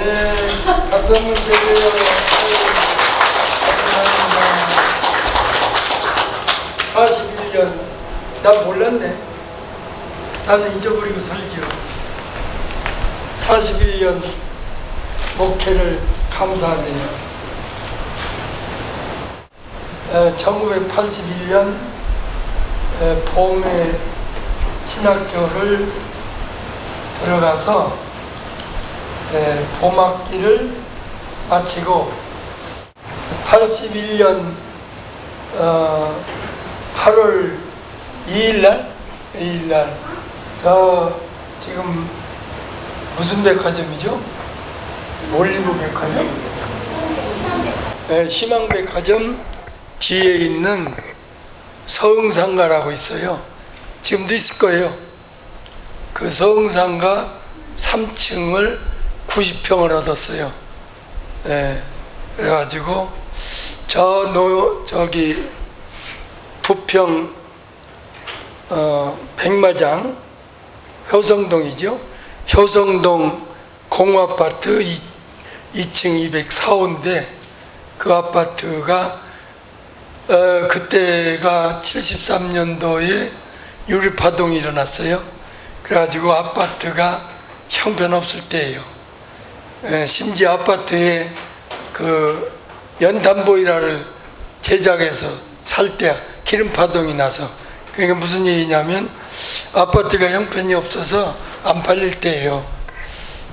네, 박수 한번 주세요. 감사합니다. 41년, 난 몰랐네. 나는 잊어버리고 살지요. 41년 목회를 감사하네요. 1981년 봄에 신학교를 들어가서 봄학기를 마치고 81년 8월 2일날 저 지금 무슨 백화점이죠? 올리브 백화점? 희망백화점 뒤에 있는 서흥상가라고 있어요. 지금도 있을 거예요. 그 서흥상가 3층을 90평을 얻었어요. 그래가지고 저기 부평 백마장 효성동이죠. 효성동 공아파트 2층 204호인데 그 아파트가 그때가 73년도에 유류파동이 일어났어요. 그래가지고 아파트가 형편없을 때예요. 심지어 아파트에 그 연탄보일러를 제작해서 살 때 기름파동이 나서, 그러니까 무슨 얘기냐면 아파트가 형편이 없어서 안 팔릴 때예요.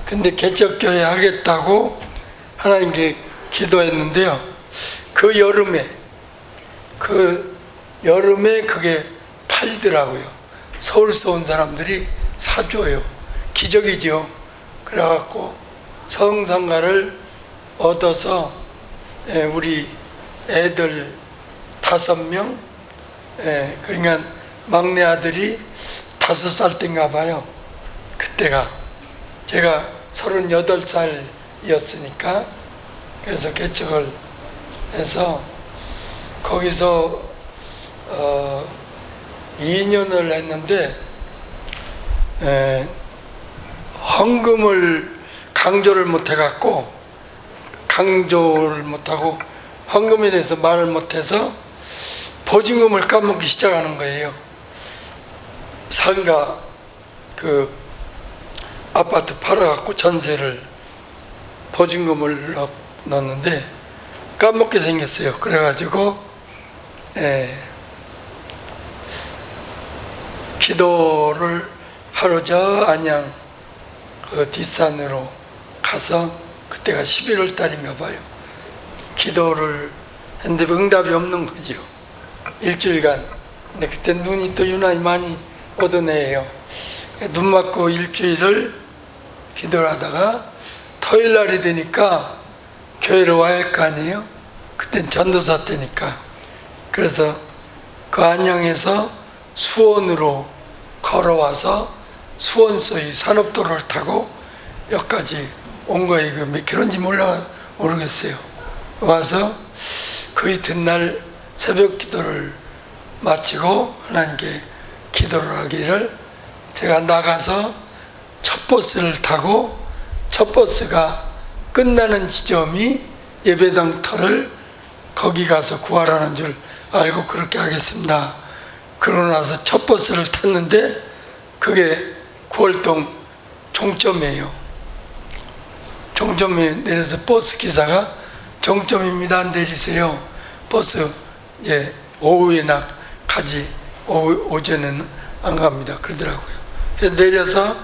근데 개척교회 하겠다고 하나님께 기도했는데요. 그 여름에 그게 팔리더라고요. 서울서 온 사람들이 사줘요. 기적이죠. 그래갖고 서흥상가를 얻어서 우리 애들 5명, 그러니까 막내 아들이 5살 때인가 봐요. 그때가 제가 38살이었으니까 그래서 개척을 해서 거기서 2년을 했는데 헌금을 강조를 못하고 헌금에 대해서 말을 못해서 보증금을 까먹기 시작하는 거예요. 상가 그 아파트 팔아갖고 전세를 보증금을 넣었는데 까먹게 생겼어요. 그래가지고 기도를 하루 저 안양 그 뒷산으로 가서 그때가 11월 달인가 봐요. 기도를 했는데 응답이 없는 거죠. 일주일간. 근데 그때 눈이 또 유난히 많이 오던 애예요. 눈 맞고 일주일을 기도를 하다가 토요일 날이 되니까 교회로 와야 할 거 아니에요. 그땐 전도사 때니까. 그래서 그 안양에서 수원으로 걸어와서 수원서의 산업도로를 타고 여기까지 온 거예요. 그 몇 킬로인지 모르겠어요. 와서 그 이튿날 새벽 기도를 마치고 하나님께 기도를 하기를, 제가 나가서 첫 버스를 타고 첫 버스가 끝나는 지점이 예배당 터를 거기 가서 구하라는 줄 알고 그렇게 하겠습니다. 그러고 나서 첫 버스를 탔는데 그게 구월동 종점이에요. 종점에 내려서 버스 기사가 종점입니다, 내리세요. 버스 오후에나 가지 오전에는 안 갑니다 그러더라고요. 그래서 내려서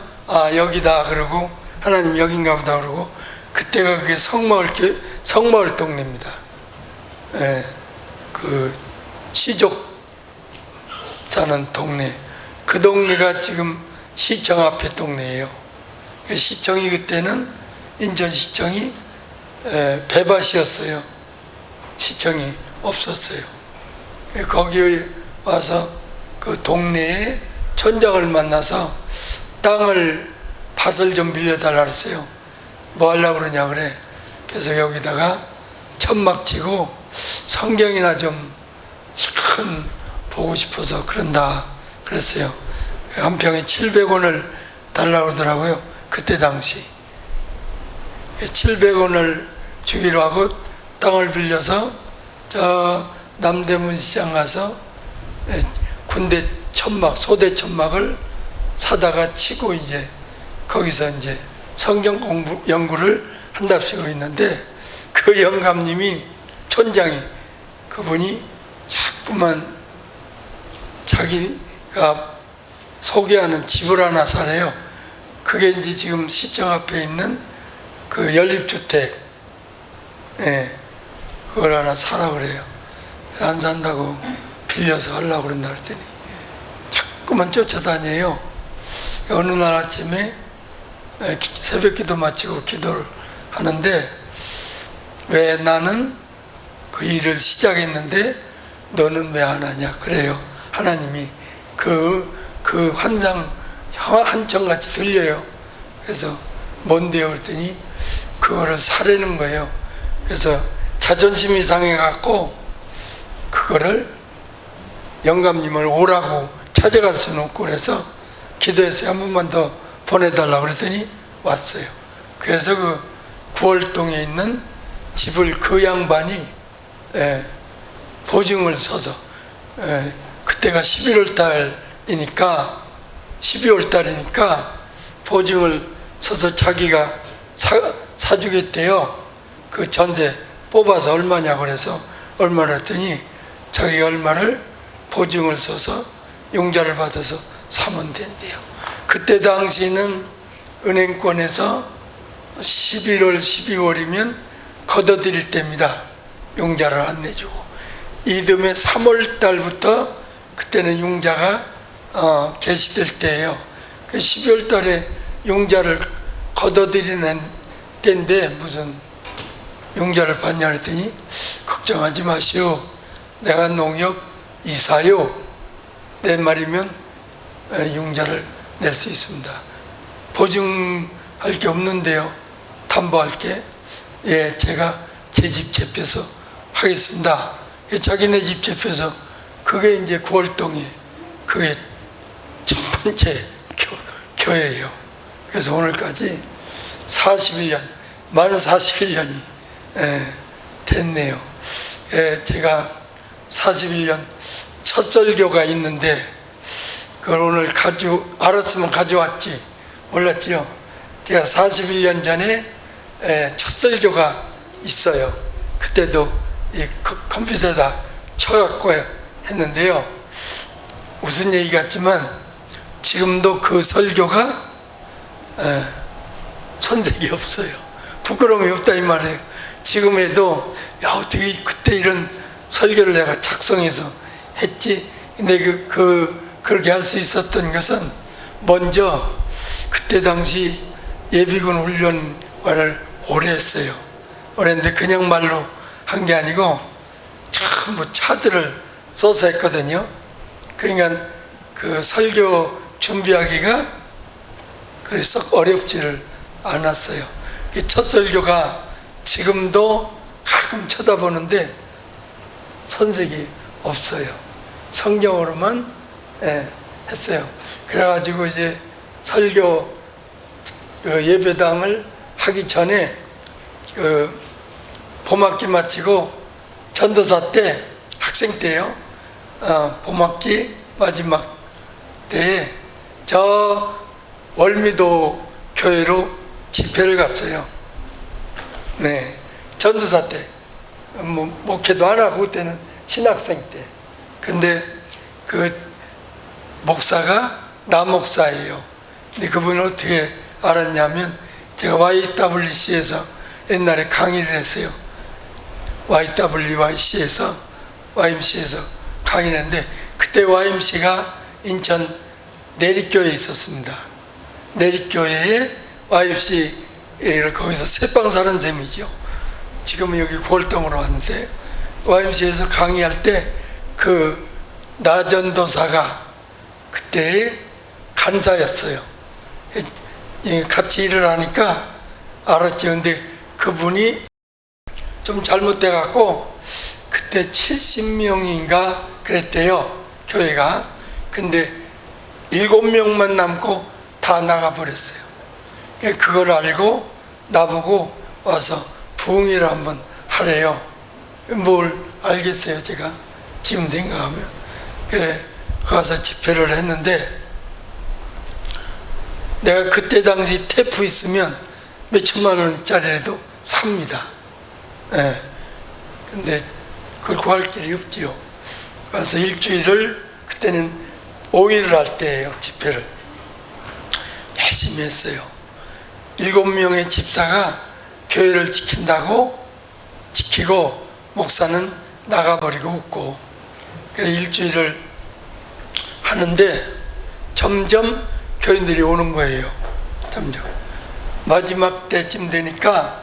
여기다 그러고 하나님 여긴가 보다 그러고, 그때가 그게 성마을 동네입니다. 그 시족 사는 동네, 그 동네가 지금 시청 앞에 동네예요. 시청이 그때는 인천시청이 배밭이었어요. 시청이 없었어요. 거기에 와서 그 동네에 촌장을 만나서 밭을 좀 빌려달라 그랬어요. 뭐 하려고 그러냐 그래. 그래서 여기다가 천막 치고 성경이나 좀 큰 보고 싶어서 그런다 그랬어요. 한 평에 700원을 달라고 그러더라고요. 그때 당시. 700원을 주기로 하고 땅을 빌려서 저 남대문 시장 가서 군대 천막, 소대 천막을 사다가 치고 이제 거기서 이제 성경 공부 연구를 한답시고 있는데, 그 영감님이, 촌장이, 그분이 자꾸만 자기가 소개하는 집을 하나 사래요. 그게 이제 지금 시청 앞에 있는 그 연립주택, 그걸 하나 사라 그래요. 안 산다고 빌려서 하려고 그런다 그랬더니 자꾸만 쫓아다녀요. 어느 날 아침에 새벽 기도 마치고 기도를 하는데, 왜 나는 그 일을 시작했는데 너는 왜 안 하냐 그래요. 하나님이 그 환상 한청같이 들려요. 그래서 뭔데요 그랬더니 그거를 사려는 거예요. 그래서 자존심이 상해갖고 그거를 영감님을 오라고 찾아갈 수는 없고, 그래서 기도해서 한 번만 더 보내달라고 그랬더니 왔어요. 그래서 그 구월동에 있는 집을 그 양반이 보증을 서서, 그때가 12월 달이니까 보증을 서서 자기가 사주겠대요. 그 전세 뽑아서 얼마냐고 그래서 얼마나 했더니 자기가 얼마를 보증을 서서 융자를 받아서 사면 된대요. 그때 당시는 은행권에서 11월, 12월이면 걷어들일 때입니다. 융자를 안 내주고. 이듬해 3월 달부터 그때는 융자가 개시될 때예요. 그 12월 달에 융자를 걷어들이는 때인데 무슨 융자를 받냐 그랬더니 걱정하지 마시오. 내가 농협 이사요. 내 말이면 융자를 낼 수 있습니다. 보증할 게 없는데요. 담보할 게, 제가 제 집 제표서 하겠습니다. 자기네 집 제표서, 그게 이제 구월동이 그게 첫 번째 교회예요. 그래서 오늘까지 41년, 만 41년이 됐네요. 제가 41년 첫 설교가 있는데 그걸 오늘 알았으면 가져왔지 몰랐지요. 제가 41년 전에 첫 설교가 있어요. 그때도 이 컴퓨터에다 쳐갖고 했는데요. 무슨 얘기 같지만 지금도 그 설교가 손색이 없어요. 부끄러움이 없다 이 말이에요. 지금에도 어떻게 그때 이런 설교를 내가 작성해서 했지. 근데 그렇게 할 수 있었던 것은 먼저 그때 당시 예비군 훈련과를 오래 했어요. 오래 했는데 그냥 말로 한 게 아니고 전부 차들을 써서 했거든요. 그러니까 그 설교 준비하기가 그래서 어렵지를 않았어요. 첫 설교가 지금도 가끔 쳐다보는데 손색이 없어요. 성경으로만 했어요. 그래가지고 이제 설교 예배당을 하기 전에 봄학기 마치고 전도사 때, 학생 때요. 봄학기 마지막 때에 저 월미도 교회로 집회를 갔어요. 네, 전도사 때. 목회도 안 하고 그때는 신학생 때. 근데 그 목사가 남목사예요. 근데 그분은 어떻게 알았냐면 제가 YWC에서 옛날에 강의를 했어요. YMC에서 강의를 했는데 그때 YMC가 인천 내립교회에 있었습니다. 내립교회에 YMC를 거기서 새빵 사는 셈이죠. 지금은 여기 구월동으로 왔는데 YMC에서 강의할 때 그 나전도사가 그때 간사였어요. 같이 일을 하니까 알았죠. 근데 그분이 좀 잘못돼 갖고 그때 70명인가 그랬대요, 교회가. 근데 7명만 남고 다 나가버렸어요. 그걸 알고 나보고 와서 부흥회를 한번 하래요. 뭘 알겠어요, 제가 지금 생각하면. 가서 집회를 했는데, 내가 그때 당시 테프 있으면 몇 천만 원짜리라도 삽니다. 근데 그걸 구할 길이 없지요. 그래서 일주일을, 그때는 5일을 할 때예요, 집회를. 열심히 했어요. 7명의 집사가 교회를 지키고 목사는 나가버리고 없고, 일주일을 하는데 점점 교인들이 오는 거예요. 점점 마지막 때쯤 되니까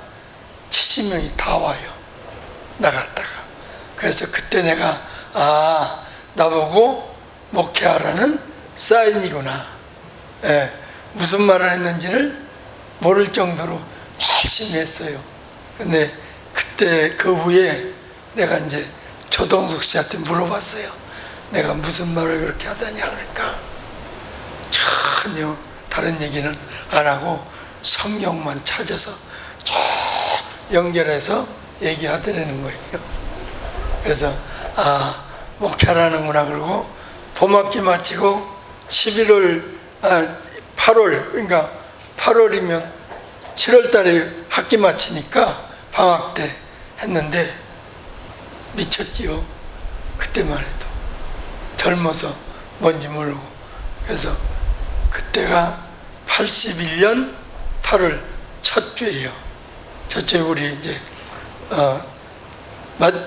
70명이 다 와요, 나갔다가. 그래서 그때 내가 나보고 목회하라는 사인이구나. 무슨 말을 했는지를 모를 정도로 열심히 했어요. 근데 그때 그 후에 내가 이제 조동숙 씨한테 물어봤어요. 내가 무슨 말을 그렇게 하다냐. 그러니까 전혀 다른 얘기는 안 하고 성경만 찾아서 연결해서 얘기하더라는 거예요. 그래서 목회하라는구나. 그러고 봄학기 마치고 8월, 그러니까 8월이면 7월 달에 학기 마치니까 방학 때 했는데 미쳤지요. 그때만 해도 젊어서 뭔지 모르고. 그래서 그때가 81년 8월 첫 주예요. 첫 주에 우리 이제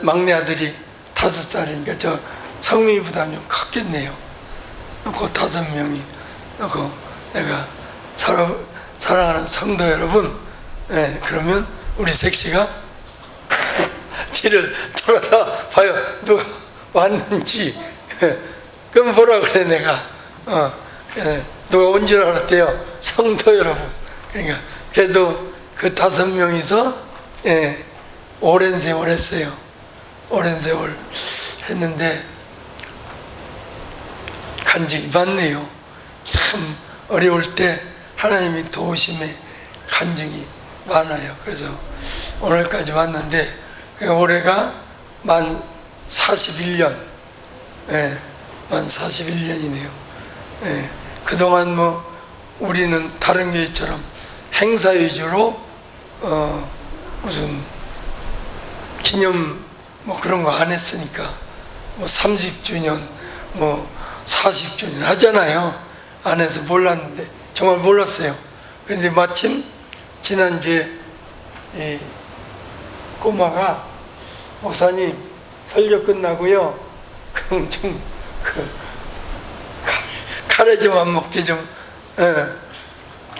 막내 아들이 5살이니까 저 성민이보다 좀 컸겠네요. 그 5명이 그 내가 사랑하는 성도 여러분, 그러면 우리 색시가 뒤를 돌아서 봐요. 누가 왔는지. 그럼 뭐라 그래, 내가. 누가 온 줄 알았대요. 성도 여러분. 그러니까, 그래도 그 5명이서, 오랜 세월 했어요. 오랜 세월 했는데, 간증이 많네요. 참 어려울 때 하나님이 도우심에 간증이 많아요. 그래서 오늘까지 왔는데, 올해가 만 41년, 만 41년이네요. 그동안 우리는 다른 교회처럼 행사 위주로, 무슨 기념 그런 거 안 했으니까, 30주년, 40주년 하잖아요. 안 해서 몰랐는데, 정말 몰랐어요. 그런데 마침 지난주에 이 꼬마가, 목사님 설교 끝나고요, 그럼 좀 카레 좀 안 먹게 좀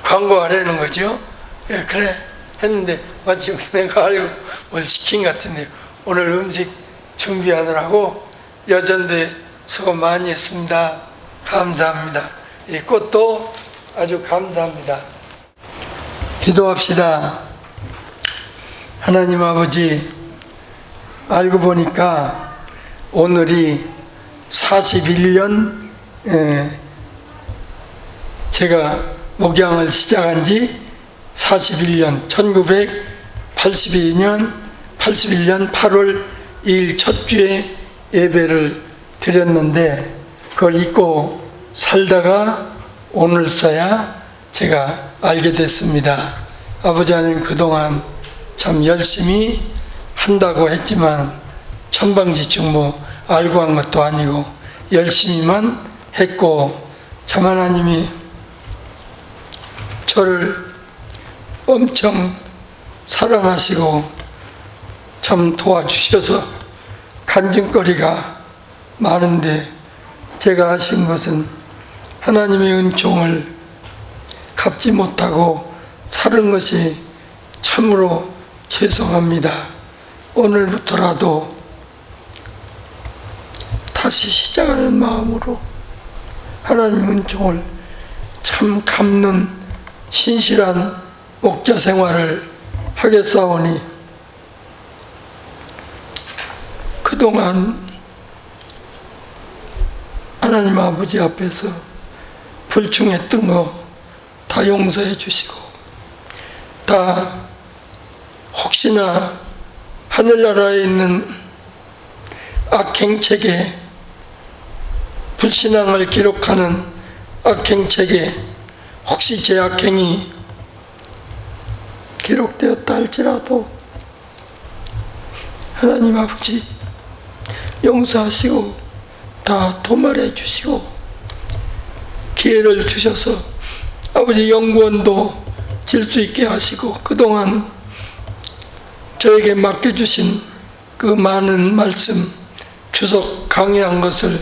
광고하라는 거죠. 그래 했는데 마침 내가 알고 뭘 시킨 것 같은데요. 오늘 음식 준비하느라고 여전대 수고 많이 했습니다. 감사합니다. 이 꽃도 아주 감사합니다. 기도합시다. 하나님 아버지, 알고 보니까 오늘이 41년 제가 목양을 시작한 지 41년, 1981년 8월 2일 첫 주에 예배를 드렸는데, 그걸 잊고 살다가 오늘서야 제가 알게 됐습니다. 아버지 하나님, 그동안 참 열심히 한다고 했지만 천방지축 알고 한 것도 아니고 열심히만 했고, 참 하나님이 저를 엄청 사랑하시고 참 도와주셔서 간증거리가 많은데, 제가 하신 것은 하나님의 은총을 갚지 못하고 사는 것이 참으로 죄송합니다. 오늘부터라도 다시 시작하는 마음으로 하나님 은총을 참 갚는 신실한 목자 생활을 하겠사오니, 그동안 하나님 아버지 앞에서 불충했던 거 다 용서해 주시고, 다 혹시나 하늘나라에 있는 악행책에, 불신앙을 기록하는 악행책에 혹시 제 악행이 기록되었다 할지라도 하나님 아버지 용서하시고 다 도말해 주시고 기회를 주셔서 아버지 연구원도 질 수 있게 하시고 그동안 저에게 맡겨주신 그 많은 말씀 주석 강의한 것을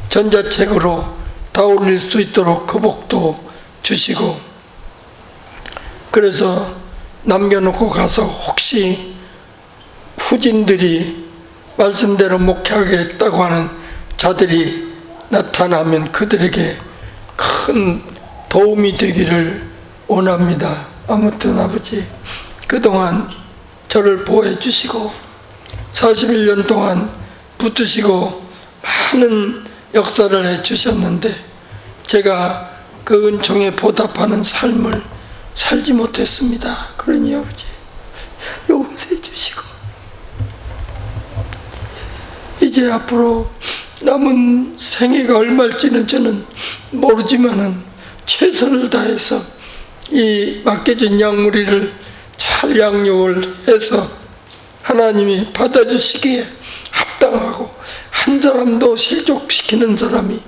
전자책으로 다 올릴 수 있도록 그 복도 주시고, 그래서 남겨놓고 가서 혹시 후진들이 말씀대로 목회하겠다고 하는 자들이 나타나면 그들에게 큰 도움이 되기를 원합니다. 아무튼 아버지 그동안 저를 보호해 주시고 41년 동안 붙드시고 많은 역사를 해 주셨는데 제가 그 은총에 보답하는 삶을 살지 못했습니다. 그러니 아버지 용서해 주시고 이제 앞으로 남은 생애가 얼마일지는 저는 모르지만은 최선을 다해서 이 맡겨진 양무리를 잘 양육을 해서 하나님이 받아주시기에 합당하고, 한 사람도 실족시키는 사람이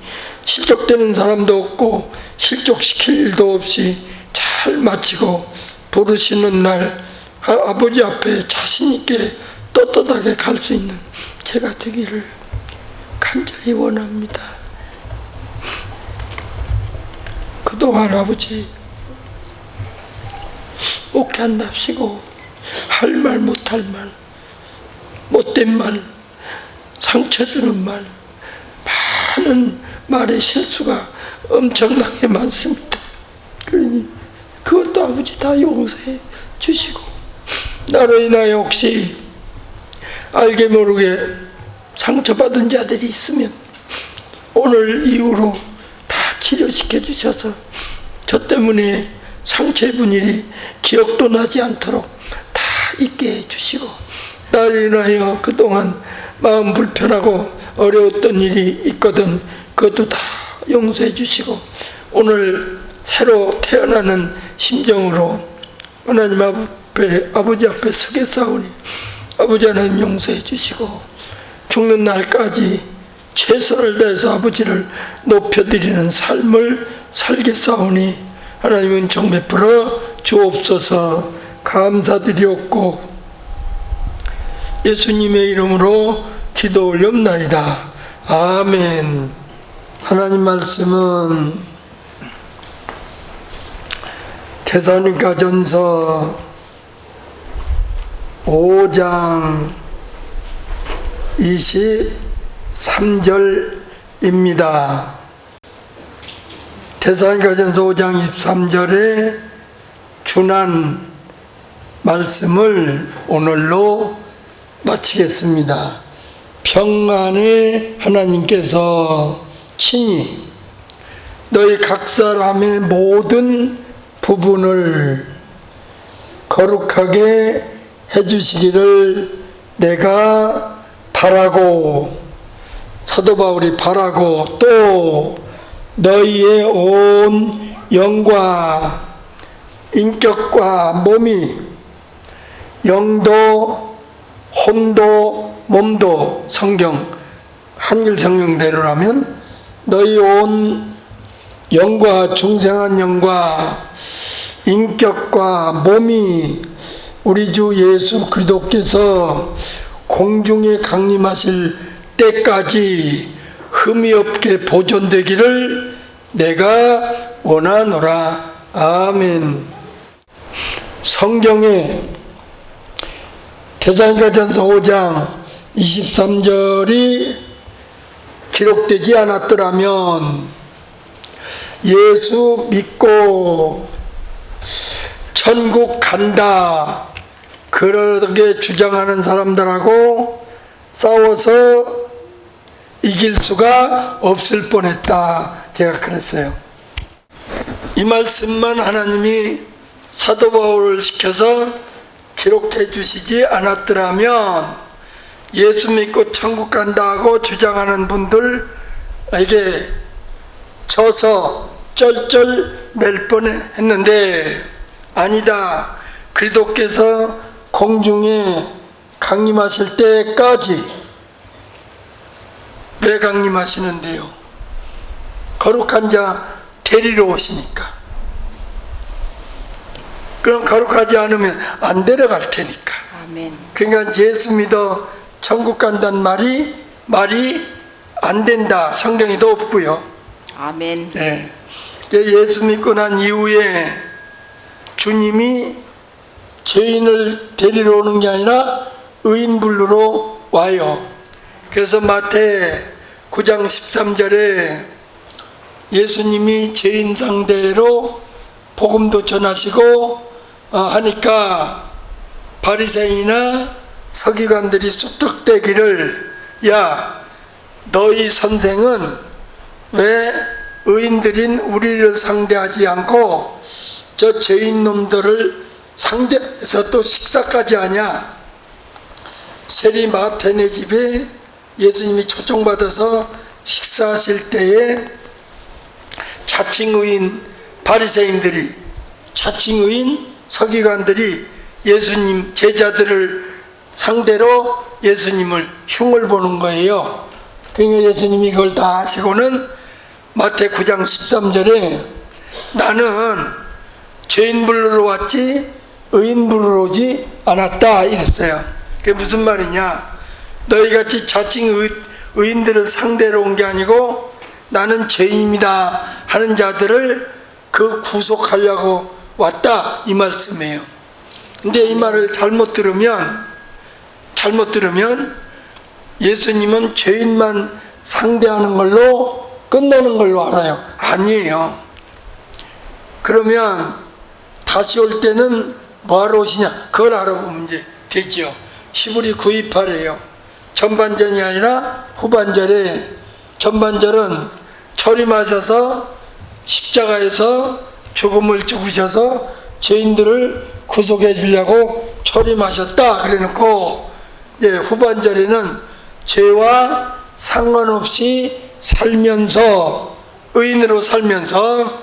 실족되는 사람도 없고 실족시킬 일도 없이 잘 마치고 부르시는 날 아버지 앞에 자신 있게 떳떳하게 갈 수 있는 제가 되기를 간절히 원합니다. 그동안 아버지 목회한답시고 할 말 못할 말, 못된 말, 상처 주는 말, 많은 말의 실수가 엄청나게 많습니다. 그러니 그것도 아버지 다 용서해 주시고, 나로 인하여 혹시 알게 모르게 상처받은 자들이 있으면 오늘 이후로 다 치료시켜 주셔서 저 때문에 상처입은 일이 기억도 나지 않도록 다 잊게 해주시고, 나로 인하여 그동안 마음 불편하고 어려웠던 일이 있거든 그것도 다 용서해 주시고, 오늘 새로 태어나는 심정으로 하나님 앞에, 아버지 앞에 서겠사오니 아버지 하나님 용서해 주시고 죽는 날까지 최선을 다해서 아버지를 높여드리는 삶을 살겠사오니 하나님 은총 베풀어 주옵소서. 감사드리옵고 예수님의 이름으로 기도 올렵나이다. 아멘. 하나님 말씀은 데살로니가전서 5장 23절입니다. 데살로니가전서 5장 23절에 준한 말씀을 오늘로 마치겠습니다. 평안의 하나님께서 친히 너희 각 사람의 모든 부분을 거룩하게 해주시기를 내가 바라고, 사도 바울이 바라고, 또 너희의 온 영과 인격과 몸이 영도 혼도 몸도, 성경 한글 성경대로라면 너희 온 영과 중생한 영과 인격과 몸이 우리 주 예수 그리스도께서 공중에 강림하실 때까지 흠이 없게 보존되기를 내가 원하노라. 아멘. 성경에 데살로니가전서 5장 23절이 기록되지 않았더라면 예수 믿고 천국 간다 그렇게 주장하는 사람들하고 싸워서 이길 수가 없을 뻔했다. 제가 그랬어요. 이 말씀만 하나님이 사도 바울을 시켜서 기록해 주시지 않았더라면 예수 믿고 천국 간다고 주장하는 분들에게 져서 쩔쩔 맬 뻔했는데 아니다. 그리스도께서 공중에 강림하실 때까지 왜 강림하시는데요? 거룩한 자 데리러 오시니까. 그럼 거룩하지 않으면 안 데려갈 테니까. 아멘. 그러니까 예수 믿어 천국 간다는 말이 안 된다. 성경에도 없고요. 아멘. 네. 예수 믿고 난 이후에 주님이 죄인을 데리러 오는 게 아니라 의인 부르러 와요. 그래서 마태 9장 13절에 예수님이 죄인 상대로 복음도 전하시고 하니까 바리새인이나 서기관들이 쑥덕대기를 야 너희 선생은 왜 의인들인 우리를 상대하지 않고 저 죄인 놈들을 상대해서 또 식사까지 하냐. 세리 마태네 집에 예수님이 초청받아서 식사하실 때에 자칭의인 바리새인들이 자칭의인 서기관들이 예수님 제자들을 상대로 예수님을 흉을 보는 거예요. 그러니까 예수님이 그걸 다 하시고는 마태 9장 13절에 나는 죄인 부르러 왔지 의인 부르러 오지 않았다 이랬어요. 그게 무슨 말이냐. 너희같이 자칭 의인들을 상대로 온 게 아니고 나는 죄인입니다 하는 자들을 그 구속하려고 왔다 이 말씀이에요. 근데 이 말을 잘못 들으면 예수님은 죄인만 상대하는 걸로 끝나는 걸로 알아요. 아니에요. 그러면 다시 올 때는 뭐하러 오시냐 그걸 알아보면 이제 되죠. 시브리 928이에요. 전반전이 아니라 후반절에 전반절은 초림하셔서 십자가에서 죽음을 죽으셔서 죄인들을 구속해 주려고 초림하셨다 그래놓고 이제 후반절에는 죄와 상관없이 살면서 의인으로 살면서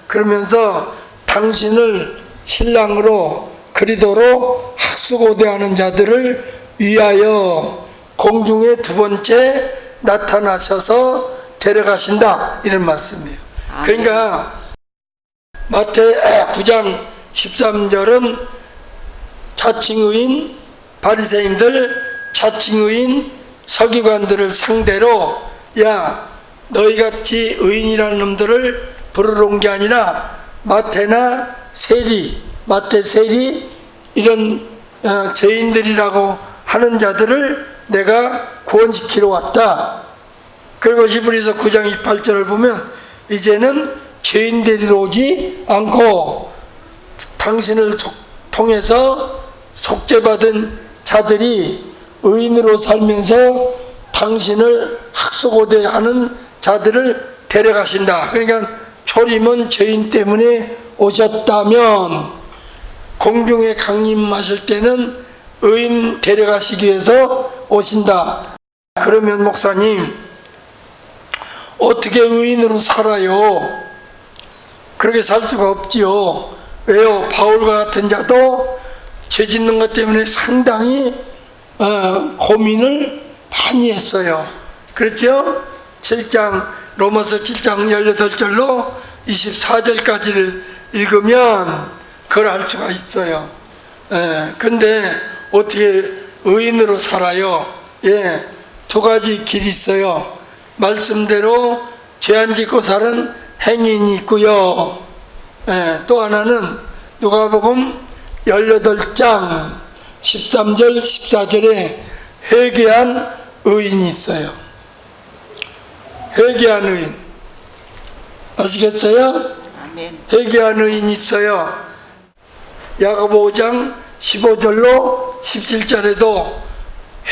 그러면서 당신을 신랑으로 그리스도로 학수고대하는 자들을 위하여 공중에 두 번째 나타나셔서 데려가신다 이런 말씀이에요. 그러니까 마태 9장 13절은 자칭의인 바리새인들 자칭의인 서기관들을 상대로 야 너희같이 의인이라는 놈들을 부르러 온 게 아니라 마태나 세리 마태 세리 이런 죄인들이라고 하는 자들을 내가 구원시키러 왔다. 그리고 히브리서 9장 28절을 보면 이제는 죄인 데리러 오지 않고 당신을 통해서 속죄받은 자들이 의인으로 살면서 당신을 학수고대하는 자들을 데려가신다. 그러니까 초림은 죄인 때문에 오셨다면 공중에 강림하실 때는 의인 데려가시기 위해서 오신다. 그러면 목사님 어떻게 의인으로 살아요? 그렇게 살 수가 없지요. 왜요? 바울과 같은 자도 죄 짓는 것 때문에 상당히 고민을 많이 했어요. 그렇죠? 7장 로마서 7장 18절로 24절까지를 읽으면 그걸 알 수가 있어요. 근데 어떻게 의인으로 살아요? 두 가지 길이 있어요. 말씀대로 죄 안 짓고 사는 행인이 있고요. 또 하나는 누가복음 18장 13절 14절에 회개한 의인이 있어요. 회개한 의인 아시겠어요? 아멘. 회개한 의인이 있어요. 야고보 5장 15절로 17절에도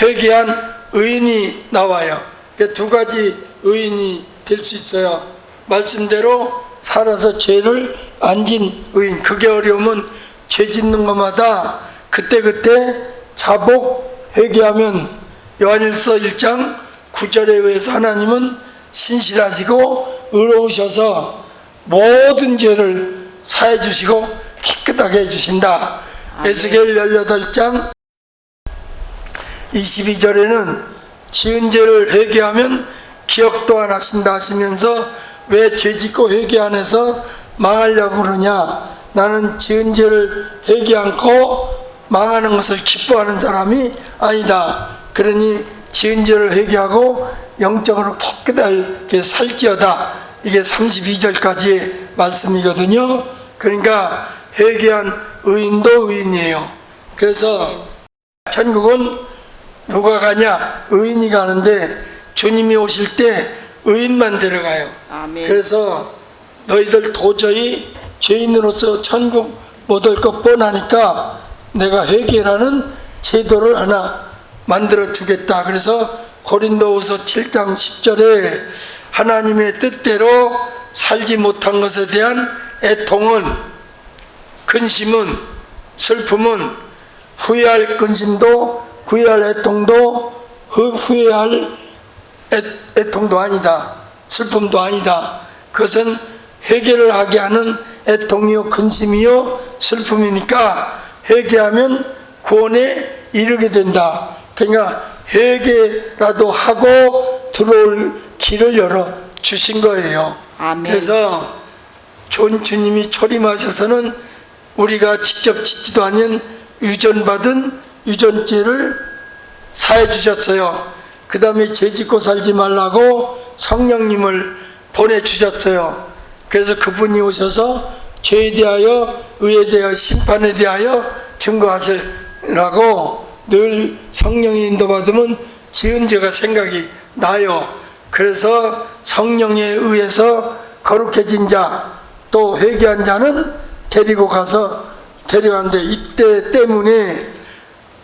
회개한 의인이 나와요. 두 가지 의인이 될 수 있어요. 말씀대로 살아서 죄를 안 진 의인. 그게 어려우면 죄 짓는 것마다 그때그때 자복 회개하면 요한일서 1장 9절에 의해서 하나님은 신실하시고 의로우셔서 모든 죄를 사해 주시고 깨끗하게 해주신다. 에스겔 18장 22절에는 지은 죄를 회개하면 기억도 안 하신다 하시면서 왜 죄짓고 회개 안 해서 망하려고 그러냐, 나는 지은 죄를 회개 않고 망하는 것을 기뻐하는 사람이 아니다. 그러니 지은 죄를 회개하고 영적으로 깨끗하게 살지어다. 이게 32절까지의 말씀이거든요. 그러니까 회개한 의인도 의인이에요. 그래서 천국은 누가 가냐? 의인이 가는데 주님이 오실 때 의인만 데려가요. 아멘. 그래서 너희들 도저히 죄인으로서 천국 못 올 것 뻔하니까 내가 회개라는 제도를 하나 만들어 주겠다. 그래서 고린도후서 7장 10절에 하나님의 뜻대로 살지 못한 것에 대한 애통은, 근심은, 슬픔은, 후회할 근심도 후회할 애통도 후회할 애통도 아니다. 슬픔도 아니다. 그것은 회개를 하게 하는 애통이요 근심이요 슬픔이니까 회개하면 구원에 이르게 된다. 그러니까 회개라도 하고 들어올 길을 열어 주신 거예요. 아멘. 그래서 좋은 주님이 초림하셔서는 우리가 직접 짓지도 않은 유전받은 유전죄를 사해 주셨어요. 그 다음에 죄짓고 살지 말라고 성령님을 보내주셨어요. 그래서 그분이 오셔서 죄에 대하여, 의에 대하여, 심판에 대하여 증거하시라고 늘 성령의 인도받으면 지은 죄가 생각이 나요. 그래서 성령에 의해서 거룩해진 자, 또 회개한 자는 데리고 가서 데려가는데, 이때 때문에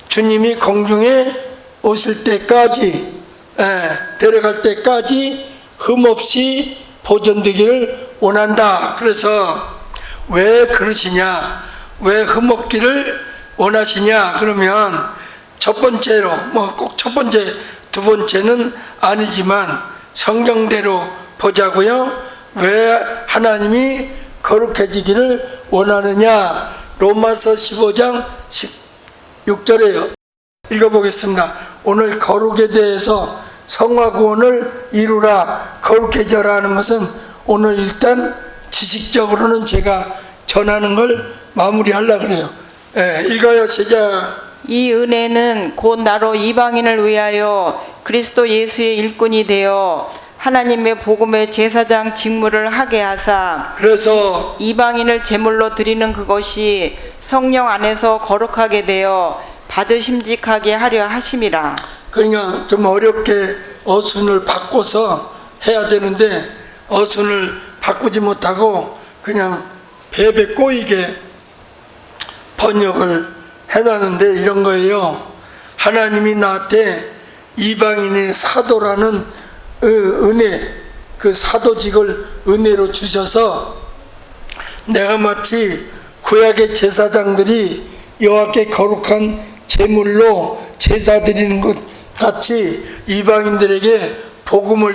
주님이 공중에 오실 때까지, 데려갈 때까지 흠없이 보존되기를 원한다. 그래서 왜 그러시냐, 왜 흠없기를 원하시냐 그러면 첫 번째로, 뭐 꼭 첫 번째 두 번째는 아니지만 성경대로 보자고요. 왜 하나님이 거룩해지기를 원하느냐, 로마서 15장 16절에요. 읽어보겠습니다. 오늘 거룩에 대해서 성화 구원을 이루라, 거룩해져라 하는 것은 오늘 일단 지식적으로는 제가 전하는 걸 마무리하려고 그래요. 읽어요. 시작. 이 은혜는 곧 나로 이방인을 위하여 그리스도 예수의 일꾼이 되어 하나님의 복음의 제사장 직무를 하게 하사, 그래서 이방인을 제물로 드리는 그것이 성령 안에서 거룩하게 되어 받으심직하게 하려 하심이라. 그러니까 좀 어렵게 어순을 바꿔서 해야 되는데 어순을 바꾸지 못하고 그냥 베베 꼬이게 번역을 해놨는데 이런 거예요. 하나님이 나한테 이방인의 사도라는 은혜, 그 사도직을 은혜로 주셔서 내가 마치 구약의 제사장들이 여호와께 거룩한 제물로 제사 드리는 것 같이 이방인들에게 복음을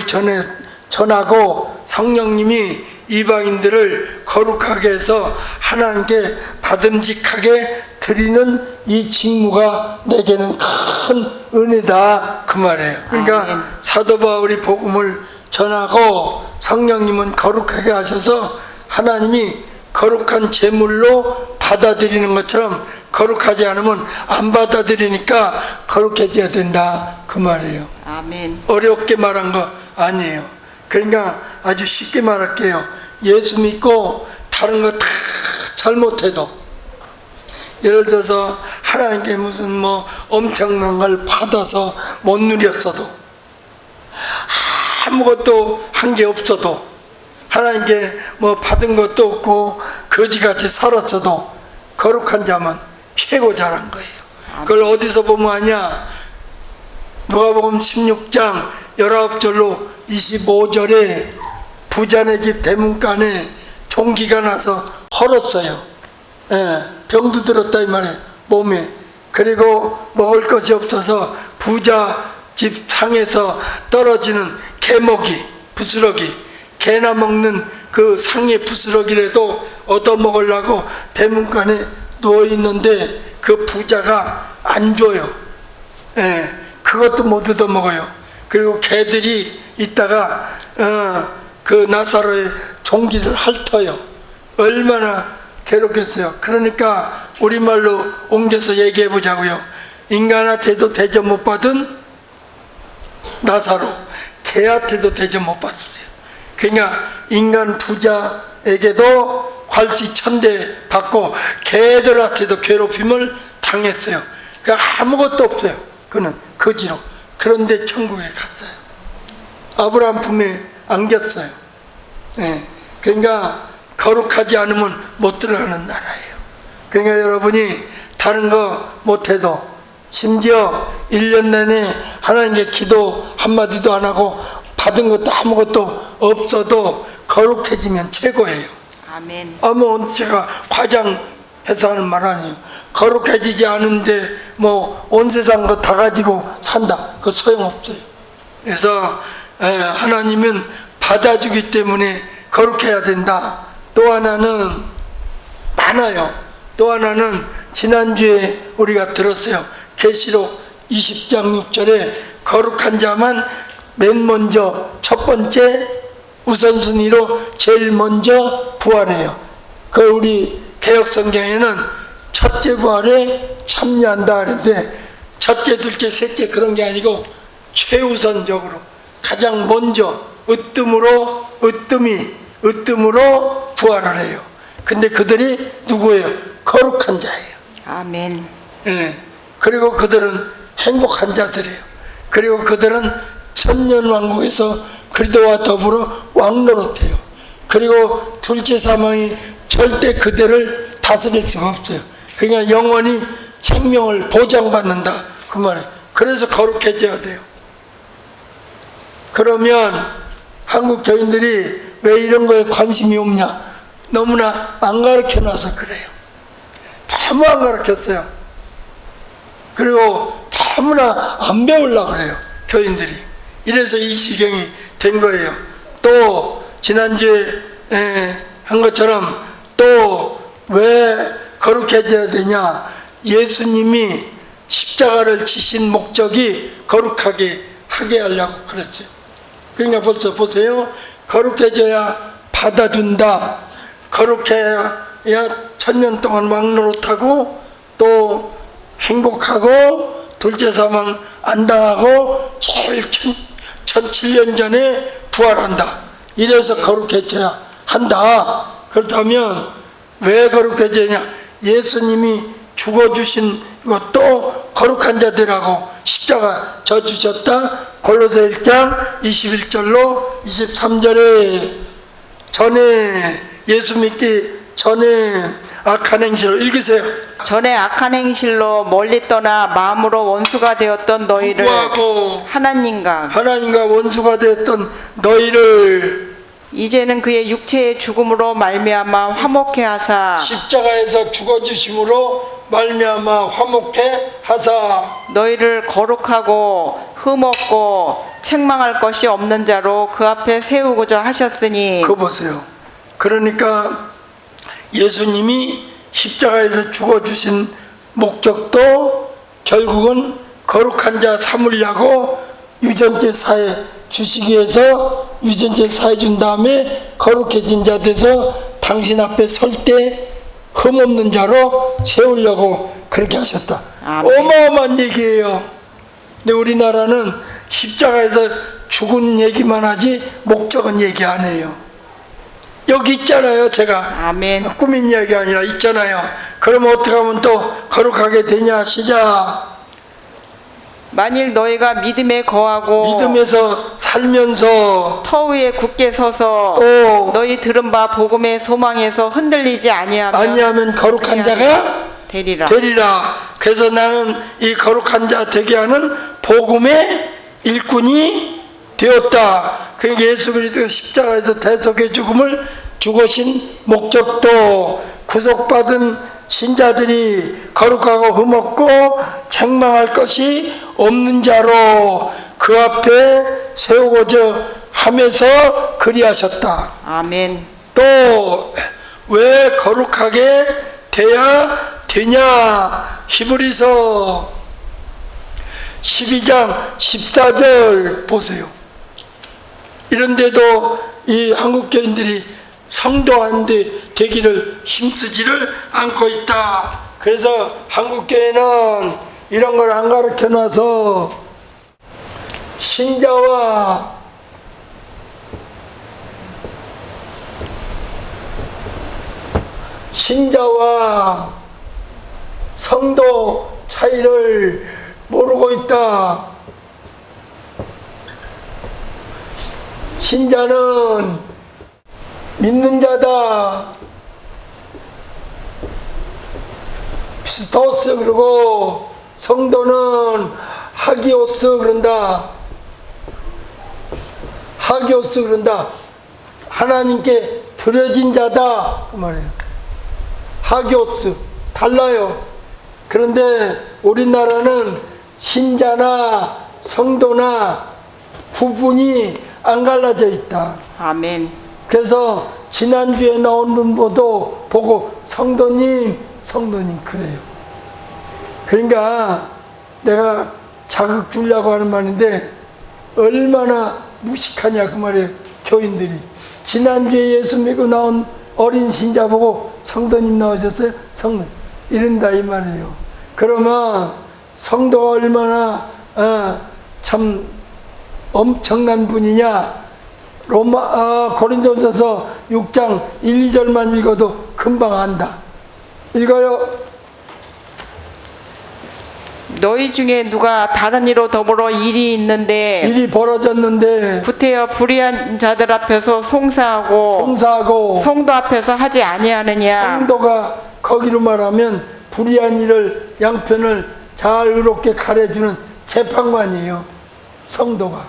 전하고 성령님이 이방인들을 거룩하게 해서 하나님께 받음직하게 드리는 이 직무가 내게는 큰 은혜다, 그 말이에요. 그러니까 사도 바울이 복음을 전하고 성령님은 거룩하게 하셔서 하나님이 거룩한 제물로 받아들이는 것처럼 거룩하지 않으면 안 받아들이니까 거룩해져야 된다, 그 말이에요. 아멘. 어렵게 말한 거 아니에요. 그러니까 아주 쉽게 말할게요. 예수 믿고 다른 거 다 잘못해도, 예를 들어서 하나님께 무슨 뭐 엄청난 걸 받아서 못 누렸어도, 아무것도 한 게 없어도, 하나님께 뭐 받은 것도 없고 거지같이 살았어도 거룩한 자만 최고 잘한 거예요. 그걸 어디서 보면 아냐? 누가복음 16장 19절로 25절에 부자네 집 대문간에 종기가 나서 헐었어요. 병도 들었다 이 말이에요. 몸에. 그리고 먹을 것이 없어서 부자 집 상에서 떨어지는 개먹이, 부스러기, 개나 먹는 그 상의 부스러기라도 얻어먹으려고 대문간에 누워있는데 그 부자가 안 줘요. 그것도 못 얻어먹어요. 그리고 개들이 있다가 그 나사로의 종기를 핥아요. 얼마나 괴롭겠어요. 그러니까 우리말로 옮겨서 얘기해 보자고요. 인간한테도 대접 못 받은 나사로, 개한테도 대접 못 받았어요. 그러니까 인간 부자에게도 괄시천대 받고 개들한테도 괴롭힘을 당했어요. 그러니까 아무것도 없어요. 그는 거지로. 그런데 천국에 갔어요. 아브라함 품에 안겼어요. 그러니까 거룩하지 않으면 못 들어가는 나라예요. 그러니까 여러분이 다른 거 못해도 심지어 1년 내내 하나님께 기도 한마디도 안 하고 받은 것도 아무것도 없어도 거룩해지면 최고예요. 아멘. 제가 과장해서 하는 말 아니에요. 거룩해지지 않은데 뭐 온 세상 거 다 가지고 산다. 그거 소용없어요. 그래서 하나님은 받아주기 때문에 거룩해야 된다. 또 하나는 많아요. 또 하나는 지난주에 우리가 들었어요. 계시록 20장 6절에 거룩한 자만 맨 먼저 첫 번째 우선순위로 제일 먼저 부활해요. 그 우리 개혁성경에는 첫째 부활에 참여한다 하는데 첫째, 둘째, 셋째 그런 게 아니고 최우선적으로 가장 먼저 으뜸으로 부활을 해요. 근데 그들이 누구예요? 거룩한 자예요. 아멘. 그리고 그들은 행복한 자들이에요. 그리고 그들은 천년왕국에서 그리스도와 더불어 왕노릇해요. 그리고 둘째 사망이 절대 그들을 다스릴 수가 없어요. 그러니까 영원히 생명을 보장받는다 그 말이에요. 그래서 거룩해져야 돼요. 그러면 한국 교인들이 왜 이런 거에 관심이 없냐? 너무나 안 가르쳐놔서 그래요. 너무 안 가르쳤어요. 그리고 너무나 안 배우려고 그래요, 교인들이. 이래서 이 지경이 된 거예요. 또 지난주에 한 것처럼 또 왜 거룩해져야 되냐? 예수님이 십자가를 지신 목적이 거룩하게 하게 하려고 그랬어요. 그러니까 벌써 보세요. 거룩해져야 받아준다. 거룩해야 천년 동안 왕노릇하고 또 행복하고 둘째 사망 안 당하고 제일 1007년 전에 부활한다. 이래서 거룩해져야 한다. 그렇다면 왜 거룩해지냐? 예수님이 죽어주신 것도 거룩한 자들하고 십자가 져주셨다. 골로새 1장 21절로 23절에 전에 예수 믿기 전에 악한 행실로 읽으세요. 전에 악한 행실로 멀리 떠나 마음으로 원수가 되었던 너희를 하나님과 원수가 되었던 너희를 이제는 그의 육체의 죽음으로 말미암아 화목해 하사 십자가에서 죽어주심으로 말미암아 화목해 하사 너희를 거룩하고 흠없고 책망할 것이 없는 자로 그 앞에 세우고자 하셨으니. 그거 보세요. 그러니까 예수님이 십자가에서 죽어주신 목적도 결국은 거룩한 자 삼으려고 유전제 사회 주시기 위해서 유전제 사회 준 다음에 거룩해진 자 돼서 당신 앞에 설 때 흠없는 자로 세우려고 그렇게 하셨다. 아멘. 어마어마한 얘기예요. 근데 우리나라는 십자가에서 죽은 얘기만 하지 목적은 얘기 안 해요. 여기 있잖아요. 제가 아멘. 꾸민 이야기 아니라 있잖아요. 그럼 어떻게 하면 또 거룩하게 되냐? 시작. 만일 너희가 믿음에 거하고 믿음에서 살면서 터 위에 굳게 서서 또 너희 들은 바 복음의 소망에서 흔들리지 아니하면 거룩한 자가 되리라. 그래서 나는 이 거룩한 자 되게 하는 복음의 일꾼이 되었다. 그러니까 예수 그리스도가 십자가에서 대속의 죽음을 죽으신 목적도 구속받은 신자들이 거룩하고 흠없고 책망할 것이 없는 자로 그 앞에 세우고자 하면서 그리하셨다. 아멘. 또 왜 거룩하게 돼야 되냐? 히브리서 12장 14절 보세요. 이런데도 이 한국교인들이 성도한테 되기를 힘쓰지를 않고 있다. 그래서 한국교회는 이런 걸 안 가르쳐 놔서 신자와 성도 차이를 모르고 있다. 신자는 믿는 자다. 피스토스 그러고 성도는 하기오스 그런다. 하기오스 그런다. 하나님께 드려진 자다 그 말이에요. 하기오스 달라요. 그런데 우리나라는 신자나 성도나 구분이 안 갈라져 있다. 아멘. 그래서 지난주에 나온 분 보고 성도님 그래요. 그러니까 내가 자극 주려고 하는 말인데 얼마나 무식하냐 그 말이에요. 교인들이 지난주에 예수 믿고 나온 어린 신자 보고 성도님 나오셨어요? 성도 이런다 이 말이에요. 그러면 성도가 얼마나 참 엄청난 분이냐. 고린도전서 6장 1, 2절만 읽어도 금방 안다. 읽어요. 너희 중에 누가 다른 이로 더불어 일이 벌어졌는데 구태여 불의한 자들 앞에서 송사하고 성도 앞에서 하지 아니하느냐. 성도가 거기로 말하면 불의한 일을 양편을 잘 의롭게 가려주는 재판관이에요. 성도가.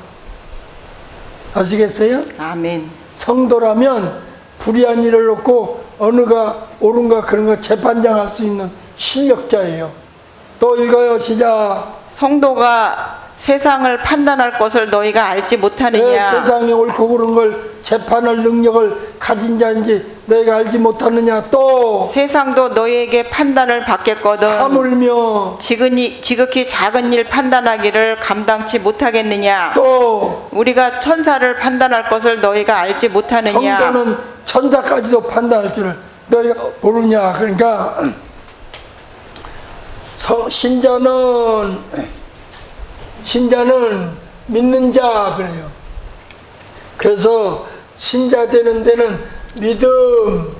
아시겠어요? 아멘. 성도라면 불의한 일을 놓고 어느가 옳은가 그런 거 재판장 할 수 있는 실력자예요. 또 읽어요. 시작. 성도가 세상을 판단할 것을 너희가 알지 못하느냐. 세상에 옳고 그른 걸 재판할 능력을 가진 자인지 너희가 알지 못하느냐. 또 세상도 너희에게 판단을 받겠거든 하물며 지극히 작은 일 판단하기를 감당치 못하겠느냐. 또 우리가 천사를 판단할 것을 너희가 알지 못하느냐. 성도는 천사까지도 판단할 줄을 너희가 모르냐. 그러니까 신자는 믿는 자 그래요. 그래서 신자 되는 데는 믿음,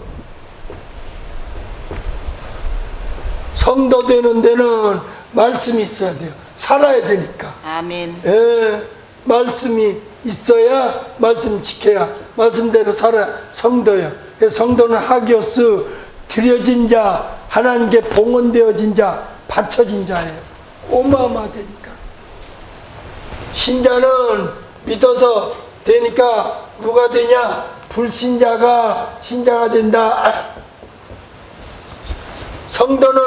성도 되는 데는 말씀이 있어야 돼요. 살아야 되니까. 아멘. 말씀이 있어야 말씀 지켜야 말씀대로 살아야 성도예요. 그래서 성도는 하기오스 드려진 자, 하나님께 봉헌되어진 자, 바쳐진 자예요. 어마어마하다니까. 신자는 믿어서 되니까 누가 되냐? 불신자가 신자가 된다. 성도는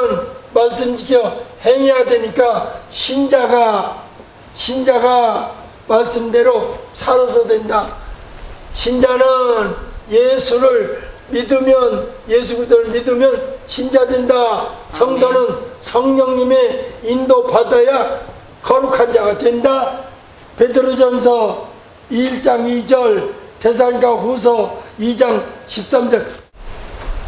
말씀 지켜 행해야 되니까 신자가 말씀대로 살아서 된다. 신자는 예수를 믿으면 예수 그리스도를 믿으면 신자 된다. 성도는 성령님의 인도 받아야 거룩한 자가 된다. 베드로전서 1장 2절, 데살로니가 후서 2장 13절.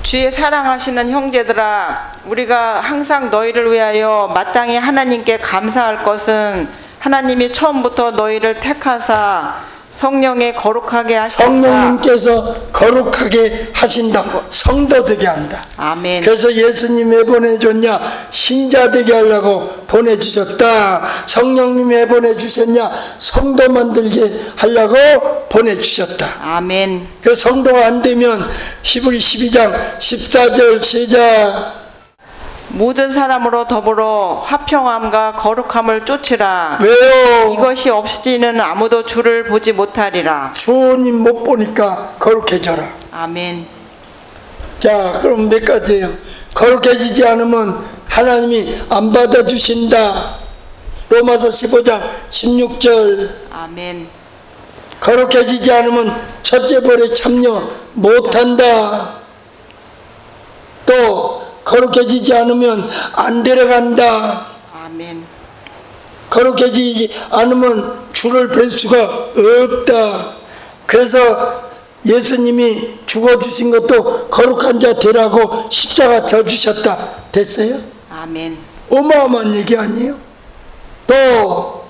주의 사랑하시는 형제들아, 우리가 항상 너희를 위하여 마땅히 하나님께 감사할 것은 하나님이 처음부터 너희를 택하사 성령에 거룩하게 하신다. 성령님께서 거룩하게 하신다고 성도 되게 한다. 아멘. 그래서 예수님 왜 보내줬냐? 신자 되게 하려고 보내주셨다. 성령님 왜 보내주셨냐? 성도 만들게 하려고 보내주셨다. 아멘. 그래서 성도가 안 되면 히브리 12장 14절 시작. 모든 사람으로 더불어 화평함과 거룩함을 쫓으라. 왜요? 이것이 없이는 아무도 주를 보지 못하리라. 주님 못 보니까 거룩해져라. 아멘. 자, 그럼 몇 가지예요. 거룩해지지 않으면 하나님이 안 받아주신다. 로마서 15장 16절. 아멘. 거룩해지지 않으면 첫째 벌에 참여 못한다. 또 거룩해지지 않으면 안 데려간다. 아멘. 거룩해지지 않으면 주를 뵐 수가 없다. 그래서 예수님이 죽어주신 것도 거룩한 자 되라고 십자가 져주셨다. 됐어요? 아멘. 어마어마한 얘기 아니에요? 또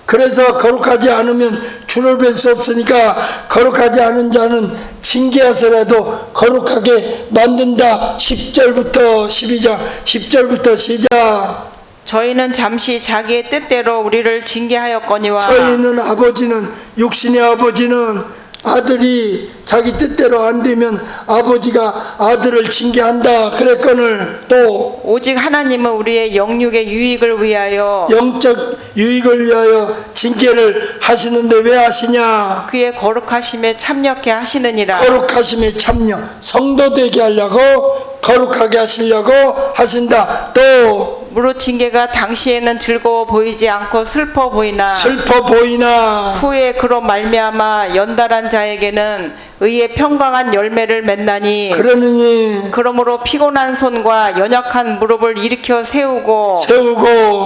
그래서 거룩하지 않으면 주를 뵐 수 없으니까 거룩하지 않은 자는 징계하서라도 거룩하게 만든다. 10절부터 12장 10절부터 시작. 저희는 잠시 자기의 뜻대로 우리를 징계하였거니와 저희는 아버지는 육신의 아버지는 아들이 자기 뜻대로 안 되면 아버지가 아들을 징계한다 그랬거늘. 또 오직 하나님은 우리의 영육의 유익을 위하여 영적 유익을 위하여 징계를 하시는데 왜 하시냐? 그의 거룩하심에 참여케 하시느니라. 거룩하심에 참여, 성도 되게 하려고 거룩하게 하시려고 하신다. 또 무릇 징계가 당시에는 즐거워 보이지 않고 슬퍼 보이나 슬퍼 보이나 후에 그로 말미암아 연달한 자에게는 의의 평강한 열매를 맺나니 그러느니 그러므로 피곤한 손과 연약한 무릎을 일으켜 세우고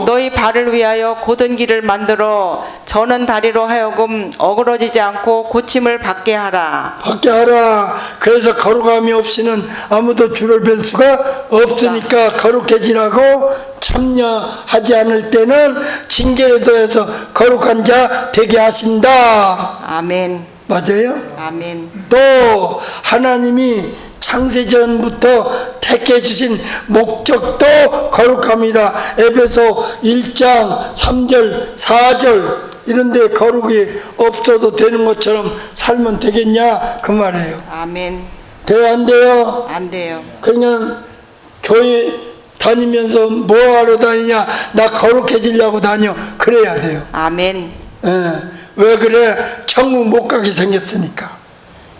너희 발을 위하여 곧은 길을 만들어 저는 다리로 하여금 어그러지지 않고 고침을 받게 하라. 받게 하라. 그래서 거룩함이 없이는 아무도 주를 뵐 수가 없으니까 거룩해지라고 참여하지 않을 때는 징계에 더해서 거룩한 자 되게 하신다. 아멘. 맞아요? 아멘. 또 하나님이 창세전부터 택해 주신 목적도 거룩합니다. 에베소 1장 3절 4절 이런 데 거룩이 없어도 되는 것처럼 살면 되겠냐 그 말이에요. 아멘. 돼요 안 돼요? 안 돼요. 그러면 교회 다니면서 뭐하러 다니냐? 나 거룩해지려고 다녀. 그래야 돼요. 아멘. 예. 왜 그래? 천국 못 가게 생겼으니까.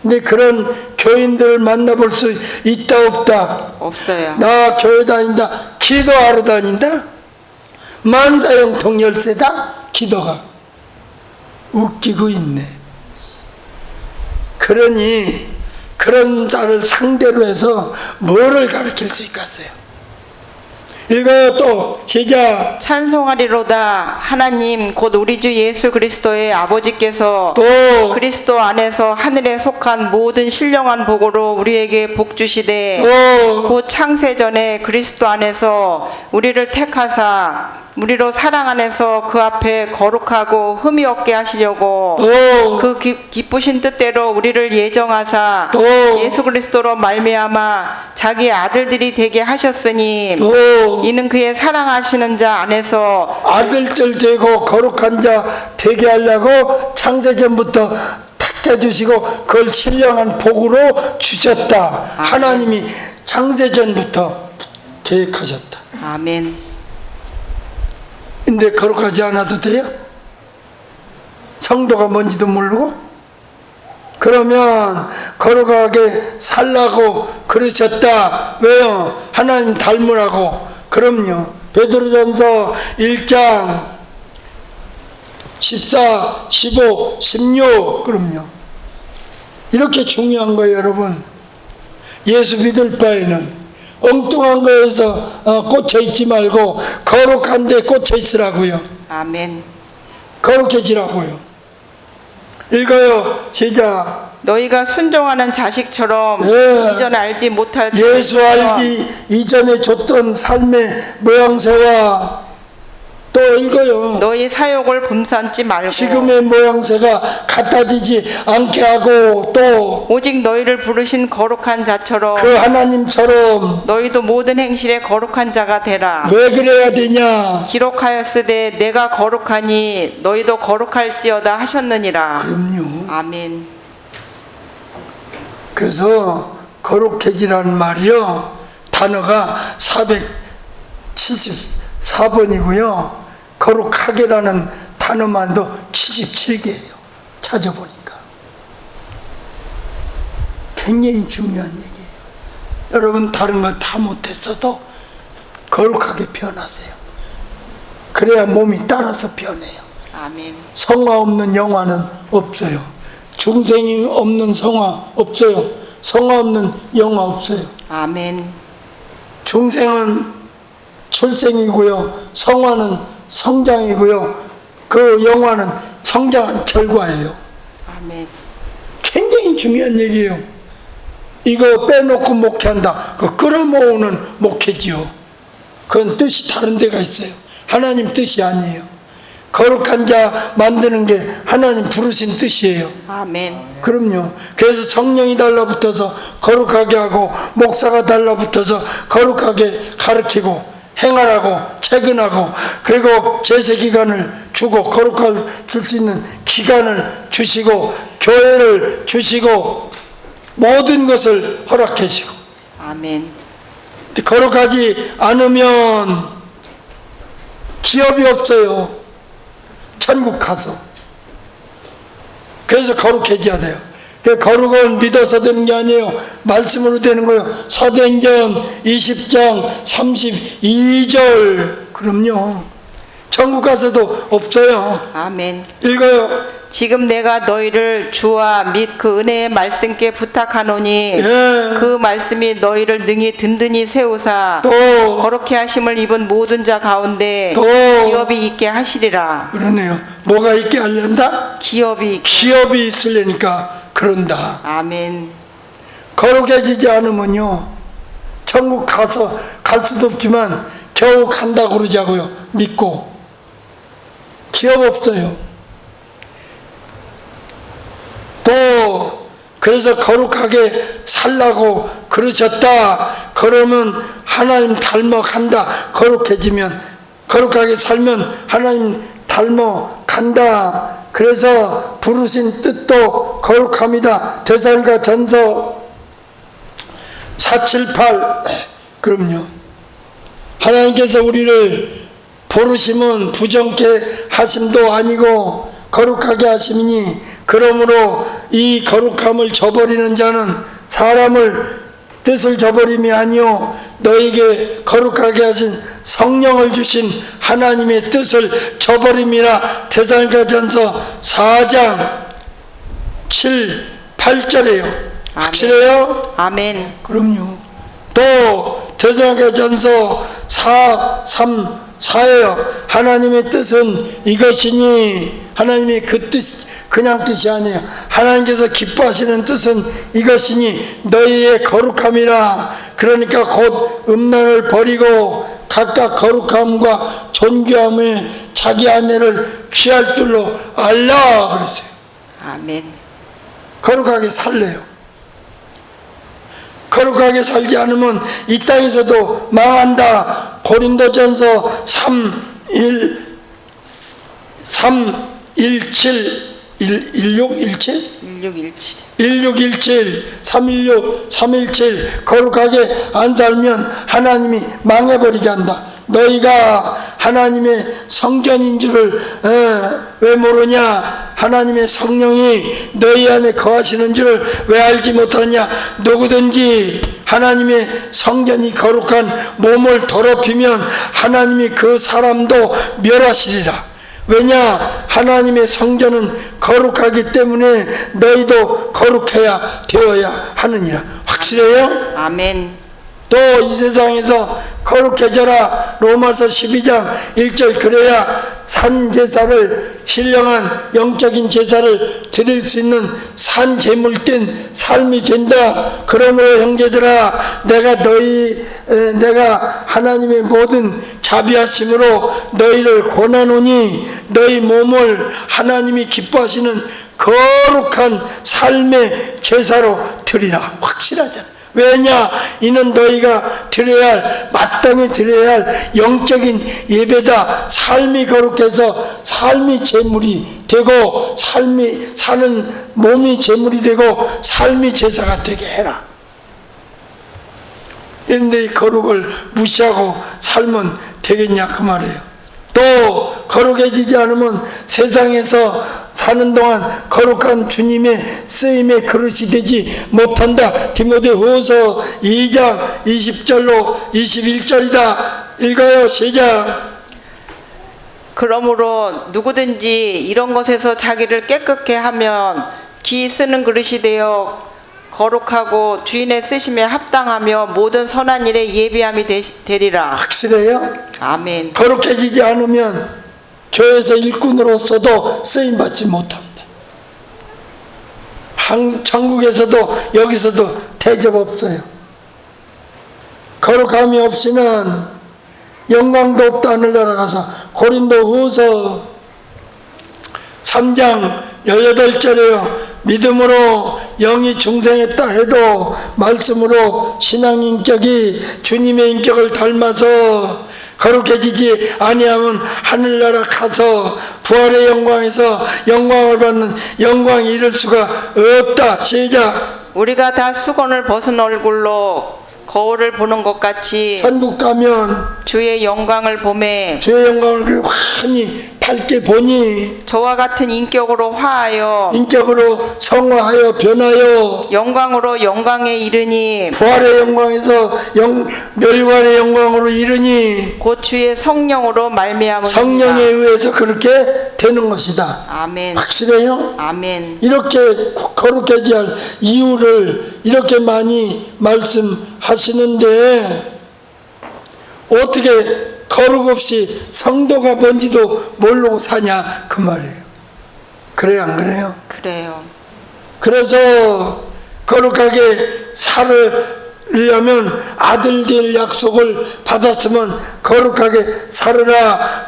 근데 그런 교인들을 만나볼 수 있다 없다? 없어요. 나 교회 다닌다. 기도하러 다닌다? 만사형통 열쇠다? 기도가. 웃기고 있네. 그러니 그런 자를 상대로 해서 뭐를 가르칠 수 있겠어요? 읽어요. 또 시작. 찬송하리로다. 하나님 곧 우리 주 예수 그리스도의 아버지께서 또 그리스도 안에서 하늘에 속한 모든 신령한 복으로 우리에게 복 주시되 또 곧 창세전에 그리스도 안에서 우리를 택하사 우리로 사랑 안에서 그 앞에 거룩하고 흠이 없게 하시려고 또 그 기쁘신 뜻대로 우리를 예정하사 또 예수 그리스도로 말미암아 자기 아들들이 되게 하셨으니 또 이는 그의 사랑하시는 자 안에서 아들들 되고 거룩한 자 되게 하려고 창세전부터 택해 주시고 그걸 신령한 복으로 주셨다. 하나님이 창세전부터 계획하셨다. 아멘. 근데 거룩하지 않아도 돼요? 성도가 뭔지도 모르고? 그러면 거룩하게 살라고 그러셨다. 왜요? 하나님 닮으라고. 그럼요. 베드로전서 1장 14, 15, 16 그럼요. 이렇게 중요한 거예요, 여러분. 예수 믿을 바에는 엉뚱한 거에서 꽂혀 있지 말고 거룩한 데 꽂혀 있으라고요. 아멘. 거룩해지라고요. 읽어요. 시작. 너희가 순종하는 자식처럼 예. 이전에 알지 못할 예수 알기 이전에 줬던 삶의 모양새와 또 읽어요. 너희 사욕을 범삼지 말고 지금의 모양새가 같아지지 않게 하고 또 오직 너희를 부르신 거룩한 자처럼 그 하나님처럼 너희도 모든 행실에 거룩한 자가 되라. 왜 그래야 되냐? 기록하였으되 내가 거룩하니 너희도 거룩할지어다 하셨느니라. 그럼요. 아멘. 그래서 거룩해지라는 말이요. 단어가 474번이고요. 거룩하게라는 단어만도 77개예요. 찾아보니까. 굉장히 중요한 얘기예요. 여러분 다른 거 다 못했어도 거룩하게 변하세요. 그래야 몸이 따라서 변해요. 아멘. 성화 없는 영화는 없어요. 중생이 없는 성화 없어요. 성화 없는 영화 없어요. 아멘. 중생은 출생이고요. 성화는 성장이고요. 그 영화는 성장한 결과예요. 아멘. 굉장히 중요한 얘기예요. 이거 빼놓고 목회한다. 그 끌어모으는 목회지요. 그건 뜻이 다른 데가 있어요. 하나님 뜻이 아니에요. 거룩한 자 만드는 게 하나님 부르신 뜻이에요. 아멘. 그럼요. 그래서 성령이 달라붙어서 거룩하게 하고 목사가 달라붙어서 거룩하게 가르치고 행하라고 체근하고 그리고 제세기간을 주고 거룩할 수 있는 기간을 주시고 교회를 주시고 모든 것을 허락해 주시고 아멘. 거룩하지 않으면 기업이 없어요. 천국 가서. 그래서 거룩해져야 돼요. 거룩은 믿어서 되는 게 아니에요. 말씀으로 되는 거예요. 사도행전 20장 32절. 그럼요. 천국 가서도 없어요. 아멘. 읽어요. 지금 내가 너희를 주와 및 그 은혜의 말씀께 부탁하노니 예. 그 말씀이 너희를 능히 든든히 세우사 또 거룩해 하심을 입은 모든 자 가운데 또 기업이 있게 하시리라. 그러네요. 뭐가 있게 하려다? 기업이. 기업이 있으려니까 그런다. 아멘. 거룩해지지 않으면요 천국 가서 갈 수도 없지만 겨우 간다고 그러자고요. 믿고. 기업 없어요. 또 그래서 거룩하게 살라고 그러셨다. 그러면 하나님 닮아간다. 거룩해지면 거룩하게 살면 하나님 닮아간다. 그래서 부르신 뜻도 거룩합니다. 데살로니가전서 4:7-8. 그럼요. 하나님께서 우리를 부르심은 부정케 하심도 아니고 거룩하게 하심이니 그러므로 이 거룩함을 저버리는 자는 사람을 뜻을 저버림이 아니요 너에게 거룩하게 하신 성령을 주신 하나님의 뜻을 저버림이라. 데살로니가전서 4장 7, 8절이에요. 확실해요? 아멘. 그럼요. 또 데살로니가전서 4:3-4예요. 하나님의 뜻은 이것이니 하나님의 그 뜻 그냥 뜻이 아니에요. 하나님께서 기뻐하시는 뜻은 이것이니 너희의 거룩함이라. 그러니까 곧 음란을 버리고 각각 거룩함과 존귀함에 자기 아내를 취할 줄로 알라 그랬어요. 아멘. 거룩하게 살래요. 거룩하게 살지 않으면 이 땅에서도 망한다. 고린도전서 3:1617 거룩하게 안 살면 하나님이 망해버리게 한다. 너희가 하나님의 성전인 줄을 왜 모르냐? 하나님의 성령이 너희 안에 거하시는 줄을 왜 알지 못하냐? 누구든지 하나님의 성전이 거룩한 몸을 더럽히면 하나님이 그 사람도 멸하시리라. 왜냐? 하나님의 성전은 거룩하기 때문에 너희도 거룩해야 되어야 하느니라. 확실해요? 아멘. 또 이 세상에서 거룩해져라. 로마서 12장 1절. 그래야 산제사를 신령한 영적인 제사를 드릴 수 있는 산제물된 삶이 된다. 그러므로 형제들아 내가 하나님의 모든 자비하심으로 너희를 권하노니 너희 몸을 하나님이 기뻐하시는 거룩한 삶의 제사로 드리라. 확실하잖아. 왜냐? 이는 너희가 드려야 할, 마땅히 드려야 할 영적인 예배다. 삶이 거룩해서 삶이 제물이 되고 삶이 사는 몸이 제물이 되고 삶이 제사가 되게 해라. 그런데 이 거룩을 무시하고 살면 되겠냐 그 말이에요. 또 거룩해지지 않으면 세상에서 사는 동안 거룩한 주님의 쓰임의 그릇이 되지 못한다. 디모데후서 2장 20절로 21절이다. 읽어요. 시작. 그러므로 누구든지 이런 것에서 자기를 깨끗게 하면 기 쓰는 그릇이 되어 거룩하고 주인의 쓰심에 합당하며 모든 선한 일에 예비함이 되리라. 확실해요? 아멘. 거룩해지지 않으면 교회에서 일꾼으로서도 쓰임받지 못한다. 천국에서도 여기서도 대접 없어요. 거룩함이 없이는 영광도 없다. 하늘나라 가서 고린도후서 3장 18절에요. 믿음으로 영이 중생했다 해도 말씀으로 신앙 인격이 주님의 인격을 닮아서 거룩해지지 아니하면 하늘나라 가서 부활의 영광에서 영광을 받는 영광이 이룰 수가 없다. 시작. 우리가 다 수건을 벗은 얼굴로 거울을 보는 것 같이 천국 가면 주의 영광을 보매 주의 영광을 환히 밝게 보니 저와 같은 인격으로 화하여 인격으로 성화하여 변하여 영광으로 영광에 이르니 부활의 영광에서 멸관의 영광으로 이르니 곧 주의 성령으로 말미암으리라. 성령에 의해서 그렇게 되는 것이다. 아멘. 확실해요? 아멘. 이렇게 거룩해져야 할 이유를 이렇게 많이 말씀하시는데 어떻게 거룩 없이 성도가 뭔지도 모르고 사냐 그 말이에요. 그래요, 안 그래요? 그래요. 그래서 거룩하게 살으려면 아들 될 약속을 받았으면 거룩하게 살으라.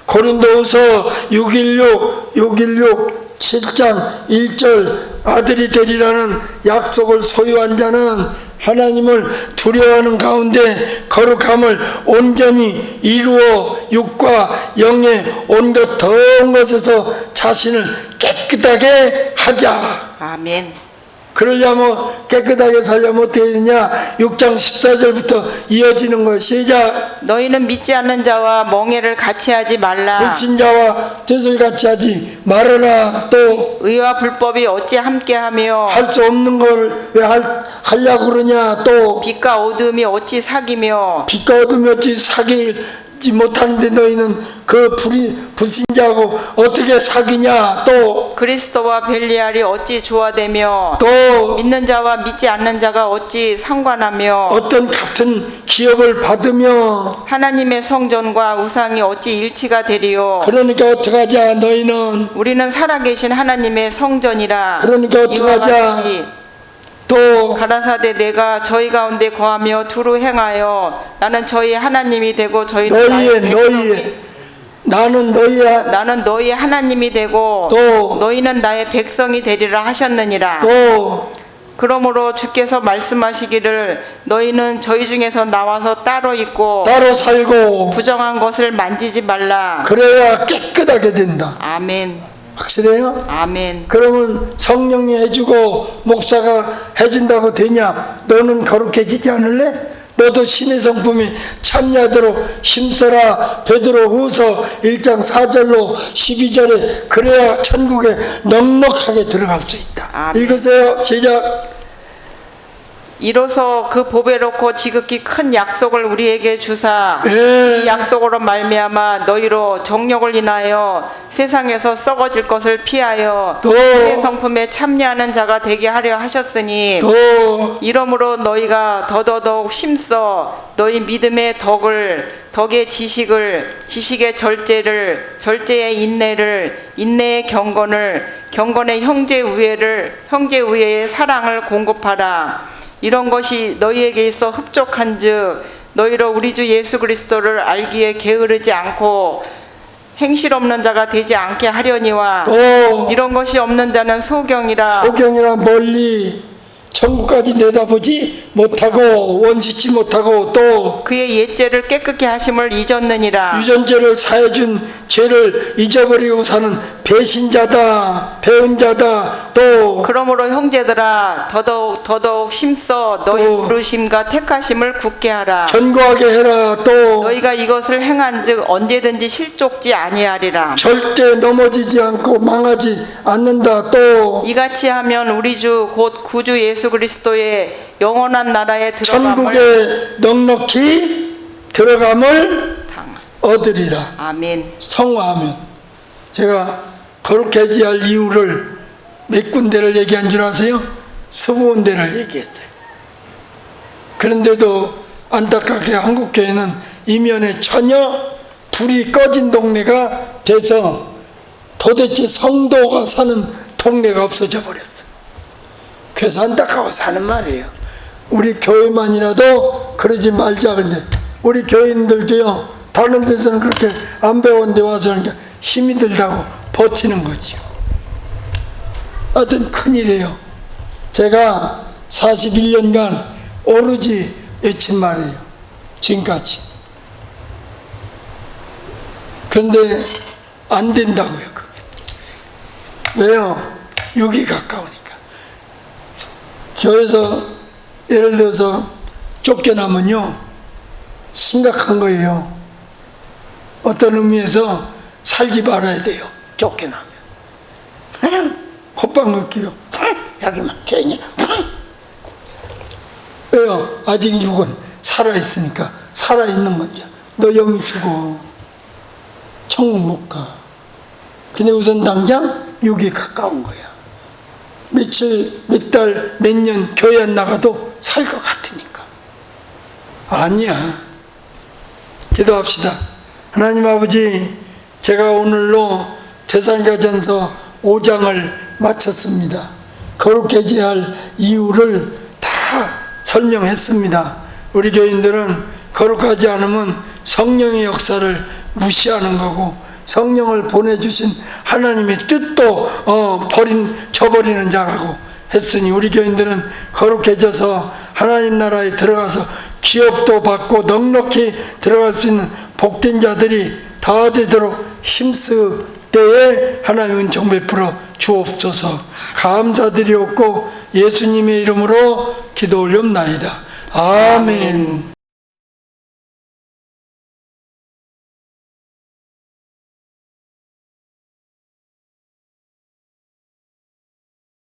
고린도후서 616 7장 1절 아들이 되리라는 약속을 소유한 자는 하나님을 두려워하는 가운데 거룩함을 온전히 이루어 육과 영의 온갖 더운 것에서 자신을 깨끗하게 하자. 아멘. 그러려면 깨끗하게 살려면 어떻게 되냐. 6장 14절부터 이어지는 거. 시작. 너희는 믿지 않는 자와 멍해를 같이 하지 말라. 불신자와 뜻을 같이 하지 말아라. 또 의와 불법이 어찌 함께하며 할 수 없는 걸 왜 하려고 그러냐. 또 빛과 어둠이 어찌 사귀며 빛과 어둠이 어찌 사귀지 못하는데 너희는 그 불신자하고 어떻게 사귀냐. 또 그리스도와 벨리알이 어찌 조화되며 또 믿는 자와 믿지 않는 자가 어찌 상관하며 어떤 같은 기업을 받으며 하나님의 성전과 우상이 어찌 일치가 되리요. 그러니까 어떡하자. 너희는 우리는 살아계신 하나님의 성전이라. 그러니까 이와 어떡하자. 같이 또 가라사대 내가 저희 가운데 거하며 두루 행하여 나는 저희 하나님이 되고 저희는 나는 너희의 하나님이 되고 또 너희는 나의 백성이 되리라 하셨느니라. 또 그러므로 주께서 말씀하시기를 너희는 저희 중에서 나와서 따로 있고 따로 살고 부정한 것을 만지지 말라. 그래야 깨끗하게 된다. 아멘. 확실해요? 아멘. 그러면 성령이 해주고 목사가 해준다고 되냐? 너는 거룩해지지 않을래? 너도 신의 성품에 참여하도록 힘써라. 베드로후서 1장 4절로 12절에 그래야 천국에 넉넉하게 들어갈 수 있다. 아멘. 읽으세요. 시작. 이로써 그 보배롭고 지극히 큰 약속을 우리에게 주사 예. 이 약속으로 말미암아 너희로 정욕을 인하여 세상에서 썩어질 것을 피하여 또 신의 성품에 참여하는 자가 되게 하려 하셨으니 또 이러므로 너희가 더더욱 힘써 너희 믿음의 덕의 지식을 지식의 절제의 인내를 인내의 경건의 형제 우애의 사랑을 공급하라. 이런 것이 너희에게 있어 흡족한즉 너희로 우리 주 예수 그리스도를 알기에 게으르지 않고 행실 없는 자가 되지 않게 하려니와 또 이런 것이 없는 자는 소경이라 멀리 천국까지 내다보지 못하고 원시치 못하고 또 그의 옛죄를 깨끗게 하심을 잊었느니라. 유전죄를 사해준 죄를 잊어버리고 사는 배신자다, 배은자다. 또 그러므로 형제들아 더더욱 힘써 너희 또 부르심과 택하심을 굳게 하라. 견고하게 해라. 또 너희가 이것을 행한즉 언제든지 실족지 아니하리라. 절대 넘어지지 않고 망하지 않는다. 또 이같이 하면 우리 주 곧 구주 예수 그리스도의 영원한 나라에 들어감을 천국에 넉넉히 들어감을 당하. 얻으리라. 아멘. 성화하면 제가 거룩해져야 할 이유를 몇 군데를 얘기한 줄 아세요? 20군데를 얘기했어요. 그런데도 안타깝게 한국교회는 이면에 전혀 불이 꺼진 동네가 돼서 도대체 성도가 사는 동네가 없어져 버렸어요. 그래서 안타까워 사는 말이에요. 우리 교회만이라도 그러지 말자. 근데 우리 교인들도요, 다른 데서는 그렇게 안 배운 데 와서 그러니까 힘이 들다고 버티는 거지요. 하여튼 큰일이에요. 제가 41년간 오로지 외친 말이에요. 지금까지. 그런데 안 된다고요. 그게. 왜요? 6이 가까우니까. 교회에서 예를 들어서 쫓겨나면요, 심각한 거예요. 어떤 의미에서 살지 말아야 돼요. 쫓겨나면. 콧방귀 끼고 여기만 괜히. 왜요? 아직 육은 살아있으니까. 살아있는 건지. 너 영이 죽어. 천국 못 가. 근데 우선 당장 육이 가까운 거야. 며칠, 몇 달, 몇 년 교회 안 나가도 살 것 같으니까. 아니야. 기도합시다. 하나님 아버지, 제가 오늘로 데살로니가전서 5장을 마쳤습니다. 거룩해져야 할 이유를 다 설명했습니다. 우리 교인들은 거룩하지 않으면 성령의 역사를 무시하는 거고, 성령을 보내주신 하나님의 뜻도 저버리는 자라고 했으니, 우리 교인들은 거룩해져서 하나님 나라에 들어가서 기업도 받고 넉넉히 들어갈 수 있는 복된 자들이 다 되도록 힘쓸 때에 하나님 은총 베풀어 주옵소서. 감사드리옵고 예수님의 이름으로 기도 올렸나이다. 아멘.